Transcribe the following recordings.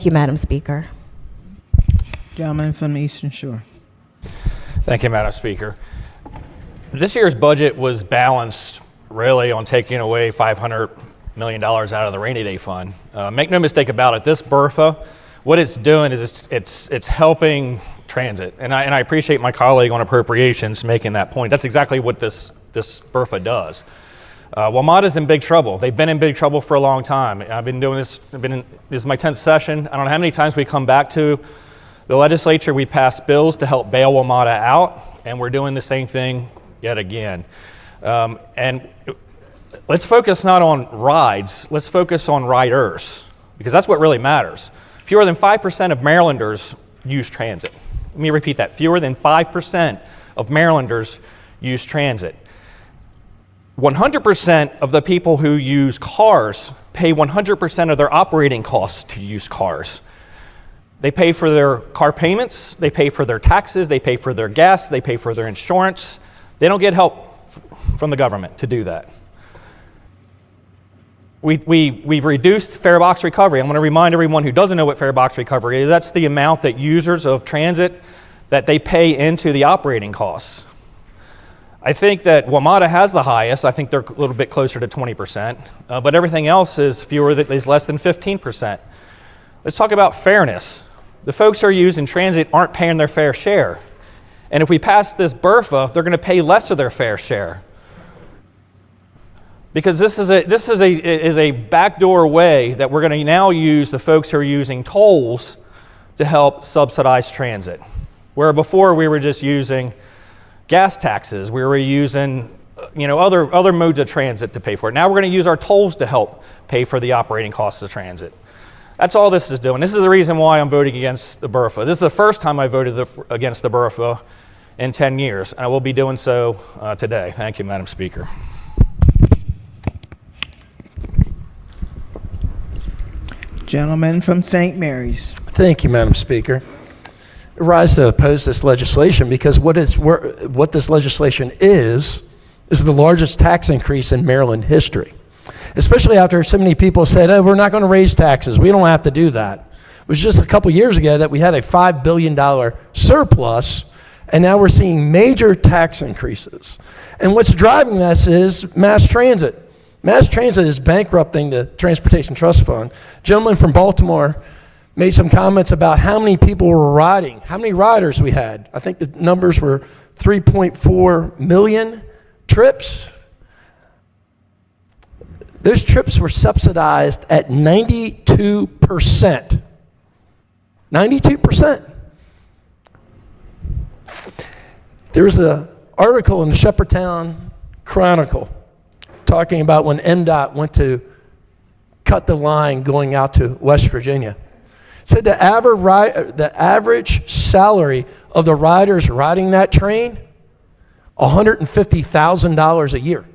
Thank you, Madam Speaker. Gentleman from the Eastern Shore. Thank you, Madam Speaker. This year's budget was balanced really on taking away $500 million out of the rainy day fund. Make no mistake about it, this BRFA, what it's doing is it's helping transit. And I appreciate my colleague on appropriations making that point. That's exactly what this BRFA does. WMATA's in big trouble. They've been in big trouble for a long time. I've been doing this, this is my 10th session. I don't know how many times we come back to the legislature, we pass bills to help bail WMATA out, and we're doing the same thing yet again. And let's focus not on rides, let's focus on riders, because that's what really matters. Fewer than 5% of Marylanders use transit. Let me repeat that, fewer than 5% of Marylanders use transit. 100% of the people who use cars pay 100% of their operating costs to use cars. They pay for their car payments, they pay for their taxes, they pay for their gas, they pay for their insurance. They don't get help from the government to do that. We've reduced fare box recovery. I'm going to remind everyone who doesn't know what fare box recovery is. That's the amount that users of transit that they pay into the operating costs. I think that WMATA has the highest. I think they're a little bit closer to 20%, but everything else is less than 15%. Let's talk about fairness. The folks who are using transit aren't paying their fair share. And if we pass this BRFA, they're going to pay less of their fair share. Because this is a backdoor way that we're going to now use the folks who are using tolls to help subsidize transit. Where before we were just using gas taxes, we were using other modes of transit to pay for it. Now we're going to use our tolls to help pay for the operating costs of transit. That's all this is doing. This is the reason why I'm voting against the BRFA. This is the first time I voted against the BRFA in 10 years, and I will be doing so today. Thank you, Madam Speaker. Gentleman from St. Mary's. Thank you, Madam Speaker. I rise to oppose this legislation because what this legislation is the largest tax increase in Maryland history. Especially after so many people said, oh, we're not going to raise taxes. We don't have to do that. It was just a couple years ago that we had a $5 billion surplus, and now we're seeing major tax increases. And what's driving this is mass transit. Mass transit is bankrupting the Transportation Trust Fund. A gentleman from Baltimore made some comments about how many people were riding, how many riders we had. I think the numbers were 3.4 million trips. Those trips were subsidized at 92%. 92%. There was an article in the Shepherdtown Chronicle talking about when MDOT went to cut the line going out to West Virginia. It said the average salary of the riders riding that train, $150,000 a year.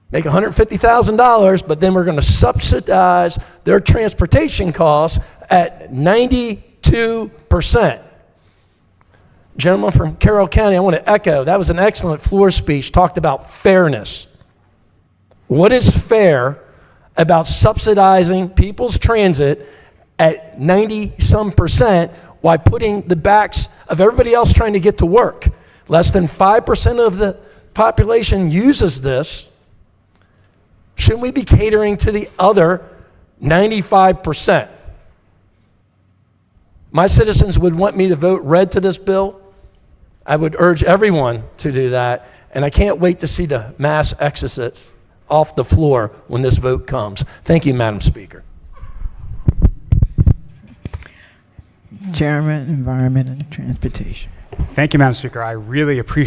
Make $150,000, but then we're going to subsidize their transportation costs at 92%. Gentleman from Carroll County, I want to echo, that was an excellent floor speech, talked about fairness. What is fair about subsidizing people's transit at 90-some% while putting the backs of everybody else trying to get to work? Less than 5% of the population uses this. Shouldn't we be catering to the other 95%? My citizens would want me to vote red to this bill. I would urge everyone to do that, and I can't wait to see the mass exodus off the floor when this vote comes. Thank you, Madam Speaker. Chairman, Environment and Transportation. Thank you, Madam Speaker. I really appreciate